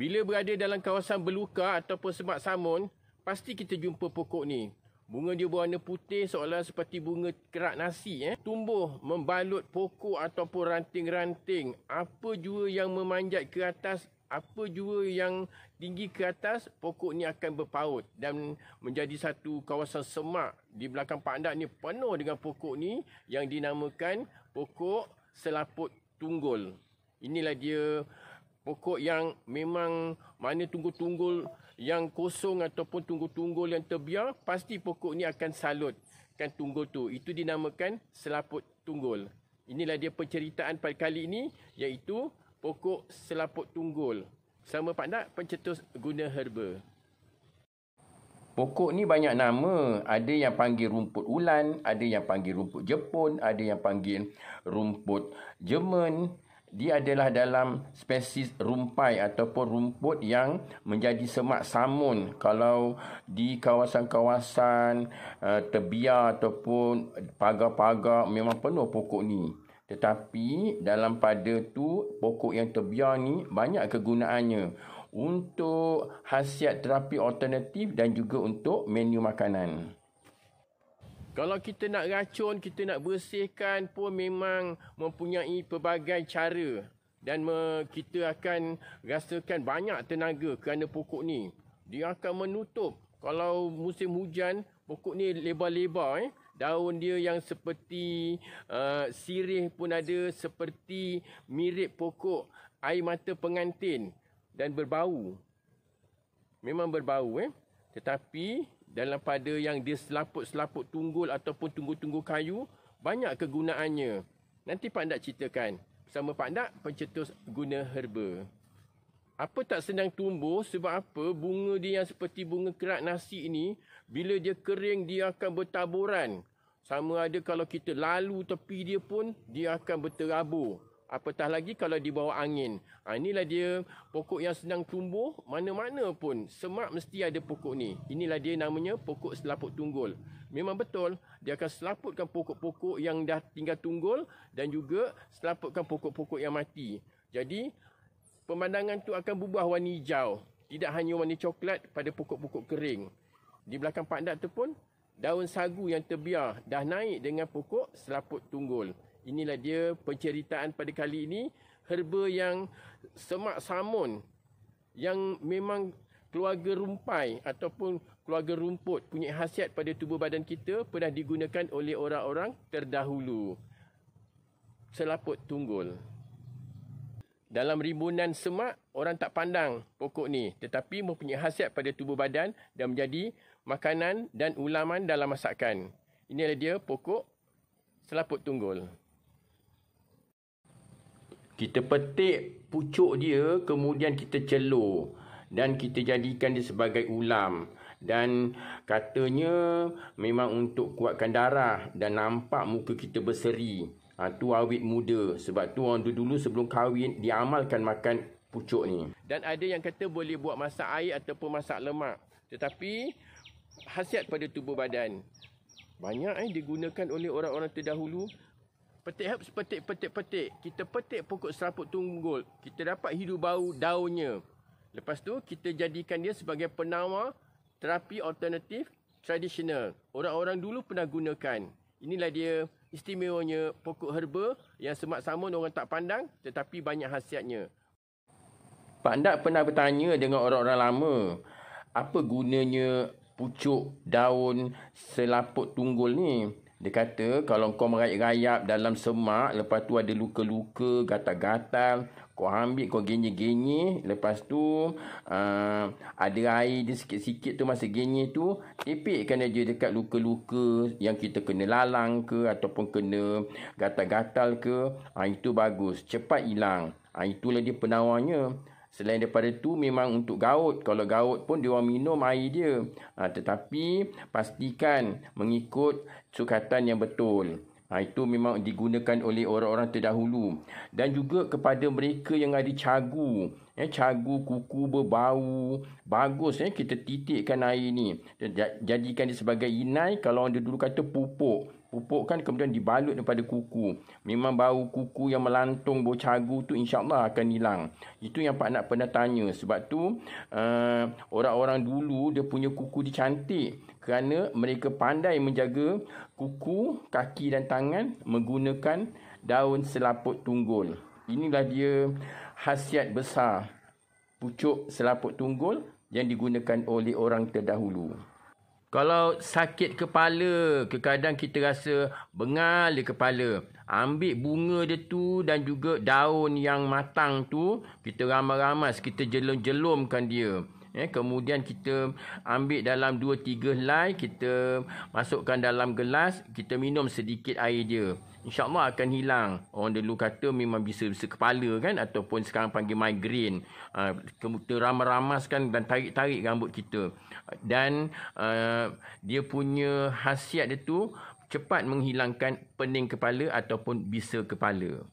Bila berada dalam kawasan belukar ataupun semak samun, pasti kita jumpa pokok ni. Bunga dia berwarna putih seolah seperti bunga kerak nasi. Tumbuh membalut pokok ataupun ranting-ranting. Apa jua yang memanjat ke atas, apa jua yang tinggi ke atas, pokok ni akan berpaut. Dan menjadi satu kawasan semak di belakang Pak Andak ni penuh dengan pokok ni yang dinamakan pokok selaput tunggul. Inilah dia pokok yang memang mana tunggul-tunggul yang kosong ataupun tunggul-tunggul yang terbiar, pasti pokok ni akan salutkan tunggul tu. Itu dinamakan selaput tunggul. Inilah dia penceritaan pada kali ini, iaitu pokok selaput tunggul. Sama Pak Andak, pencetus guna herba. Pokok ni banyak nama. Ada yang panggil rumput ulan, ada yang panggil rumput Jepun, ada yang panggil rumput Jerman. Dia adalah dalam spesies rumpai ataupun rumput yang menjadi semak samun kalau di kawasan-kawasan terbiar ataupun pagar-pagar memang penuh pokok ni. Tetapi dalam pada tu pokok yang terbiar ni banyak kegunaannya untuk khasiat terapi alternatif dan juga untuk menu makanan. Kalau kita nak racun, kita nak bersihkan pun memang mempunyai pelbagai cara. Dan kita akan rasakan banyak tenaga kerana pokok ni. Dia akan menutup. Kalau musim hujan, pokok ni lebar-lebar. Daun dia yang seperti sirih pun ada, seperti mirip pokok air mata pengantin. Dan berbau. Memang berbau. Tetapi dalam pada yang dia selaput-selaput tunggul ataupun tunggul-tunggul kayu, banyak kegunaannya. Nanti Pak Andak ceritakan. Bersama Pak Andak, pencetus guna herba. Apa tak senang tumbuh, sebab apa? Bunga dia yang seperti bunga kerak nasi ini, bila dia kering, dia akan bertaburan. Sama ada kalau kita lalu tepi dia pun, dia akan berterabur. Apatah lagi kalau di bawah angin. Inilah dia pokok yang senang tumbuh. Mana-mana pun semak mesti ada pokok ni. Inilah dia namanya pokok selaput tunggul. Memang betul dia akan selaputkan pokok-pokok yang dah tinggal tunggul dan juga selaputkan pokok-pokok yang mati. Jadi pemandangan tu akan berubah warna hijau. Tidak hanya warna coklat pada pokok-pokok kering. Di belakang Pak Andak tu pun daun sagu yang terbiar dah naik dengan pokok selaput tunggul. Inilah dia penceritaan pada kali ini. Herba yang semak samun, yang memang keluarga rumpai ataupun keluarga rumput, punya khasiat pada tubuh badan kita, pernah digunakan oleh orang-orang terdahulu. Selaput tunggul. Dalam rimbunan semak, orang tak pandang pokok ni, tetapi mempunyai khasiat pada tubuh badan dan menjadi makanan dan ulaman dalam masakan. Inilah dia pokok selaput tunggul. Kita petik pucuk dia, kemudian kita celur dan kita jadikan dia sebagai ulam. Dan katanya memang untuk kuatkan darah dan nampak muka kita berseri. Tu awet muda. Sebab tu orang dulu sebelum kahwin diamalkan makan pucuk ni. Dan ada yang kata boleh buat masak air ataupun masak lemak. Tetapi khasiat pada tubuh badan. Banyak digunakan oleh orang-orang terdahulu. Petik herbs, petik. Kita petik pokok selaput tunggul. Kita dapat hidu bau daunnya. Lepas tu kita jadikan dia sebagai penawar terapi alternatif tradisional. Orang-orang dulu pernah gunakan. Inilah dia istimewanya pokok herba yang semak samun orang tak pandang tetapi banyak khasiatnya. Pak Andak pernah bertanya dengan orang-orang lama, apa gunanya pucuk daun selaput tunggul ni? Dia kata kalau kau merayap-rayap dalam semak, lepas tu ada luka-luka, gatal-gatal, kau ambil, kau genye-genye, lepas tu ada air dia sikit-sikit tu, masa genye tu, tipikkan aja dekat luka-luka yang kita kena lalang ke, ataupun kena gatal-gatal ke, itu bagus, cepat hilang. Itulah dia penawarnya. Selain daripada tu memang untuk gaut. Kalau gaut pun dia orang minum air dia. Tetapi pastikan mengikut sukatan yang betul. Itu memang digunakan oleh orang-orang terdahulu. Dan juga kepada mereka yang ada cagu. Cagu, kuku berbau. Bagus kita titikkan air ni. Jadikan dia sebagai inai. Kalau orang dulu kata pupuk. Pupuk kan kemudian dibalut daripada kuku. Memang bau kuku yang melantung, bau cagu tu insya-Allah akan hilang. Itu yang Pak Nak pernah tanya. Sebab tu orang-orang dulu dia punya kuku dia cantik. Kerana mereka pandai menjaga kuku, kaki dan tangan menggunakan daun selaput tunggul. Inilah dia khasiat besar pucuk selaput tunggul yang digunakan oleh orang terdahulu. Kalau sakit kepala, kadang-kadang kita rasa bengal di kepala. Ambil bunga dia tu dan juga daun yang matang tu, kita ramas-ramas, kita jelum-jelumkan dia. Kemudian kita ambil dalam 2-3 helai, kita masukkan dalam gelas, kita minum sedikit air dia. InsyaAllah akan hilang. Orang dulu kata memang bisa kepala kan, ataupun sekarang panggil migraine. Kita ramas-ramaskan dan tarik-tarik rambut kita. Dan dia punya khasiat dia tu cepat menghilangkan pening kepala ataupun bisa kepala.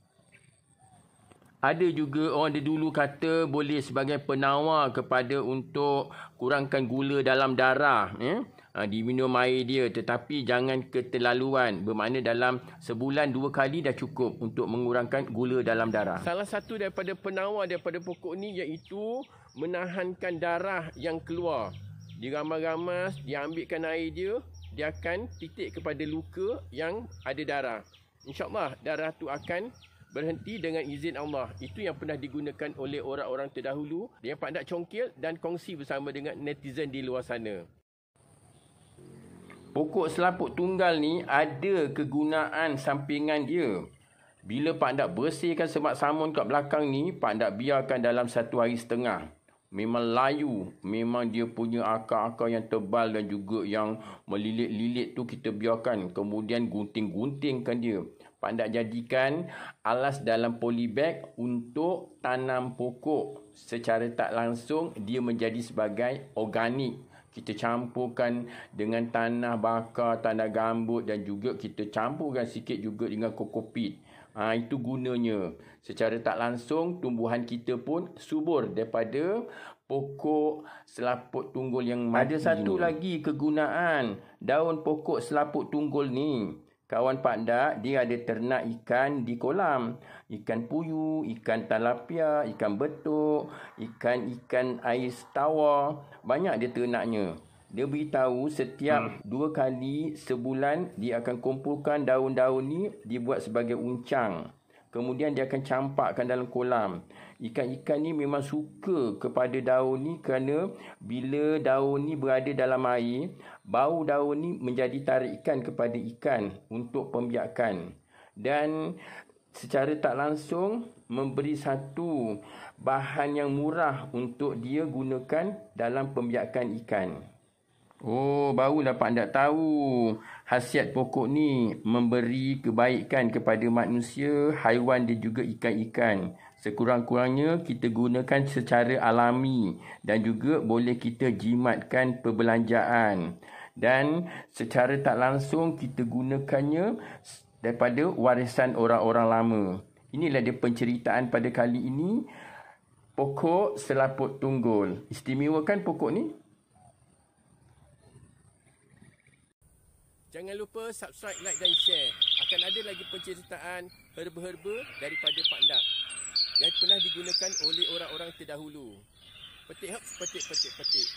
Ada juga orang dulu kata boleh sebagai penawar kepada untuk kurangkan gula dalam darah. Diminum air dia, tetapi jangan keterlaluan. Bermakna dalam sebulan 2 kali dah cukup untuk mengurangkan gula dalam darah. Salah satu daripada penawar daripada pokok ni iaitu menahankan darah yang keluar. Diramas-ramas, diambilkan air dia, dia akan titik kepada luka yang ada darah. InsyaAllah darah tu akan berhenti dengan izin Allah. Itu yang pernah digunakan oleh orang-orang terdahulu. Yang Pak Nak congkil dan kongsi bersama dengan netizen di luar sana. Pokok selaput tunggal ni ada kegunaan sampingan dia. Bila Pak Nak bersihkan semak samun kat belakang ni, Pak Nak biarkan dalam 1 hari setengah. Memang layu, memang dia punya akar-akar yang tebal dan juga yang melilit-lilit tu kita biarkan. Kemudian gunting-guntingkan dia. Pak Nak jadikan alas dalam polybag untuk tanam pokok. Secara tak langsung dia menjadi sebagai organik. Kita campurkan dengan tanah bakar, tanah gambut dan juga kita campurkan sikit juga dengan kokopit. Itu gunanya. Secara tak langsung tumbuhan kita pun subur daripada pokok selaput tunggul yang mati. Ada satu lagi kegunaan daun pokok selaput tunggul ni. Kawan Pak Nak, dia ada ternak ikan di kolam. Ikan puyuh, ikan talapia, ikan betuk, ikan air tawar. Banyak dia ternaknya. Dia beritahu setiap 2 kali sebulan dia akan kumpulkan daun-daun ni dibuat sebagai uncang. Kemudian dia akan campakkan dalam kolam. Ikan-ikan ni memang suka kepada daun ni kerana bila daun ni berada dalam air, bau daun ni menjadi tarikan kepada ikan untuk pembiakan. Dan secara tak langsung memberi satu bahan yang murah untuk dia gunakan dalam pembiakan ikan. Oh, barulah Pak Nak tahu khasiat pokok ni memberi kebaikan kepada manusia, haiwan dan juga ikan-ikan. Sekurang-kurangnya kita gunakan secara alami dan juga boleh kita jimatkan perbelanjaan. Dan secara tak langsung kita gunakannya daripada warisan orang-orang lama. Inilah dia penceritaan pada kali ini. Pokok selaput tunggul. Istimewa kan pokok ni? Jangan lupa subscribe, like dan share. Akan ada lagi penceritaan herba-herba daripada Pak Nak yang pernah digunakan oleh orang-orang terdahulu. Petik herbs, petik.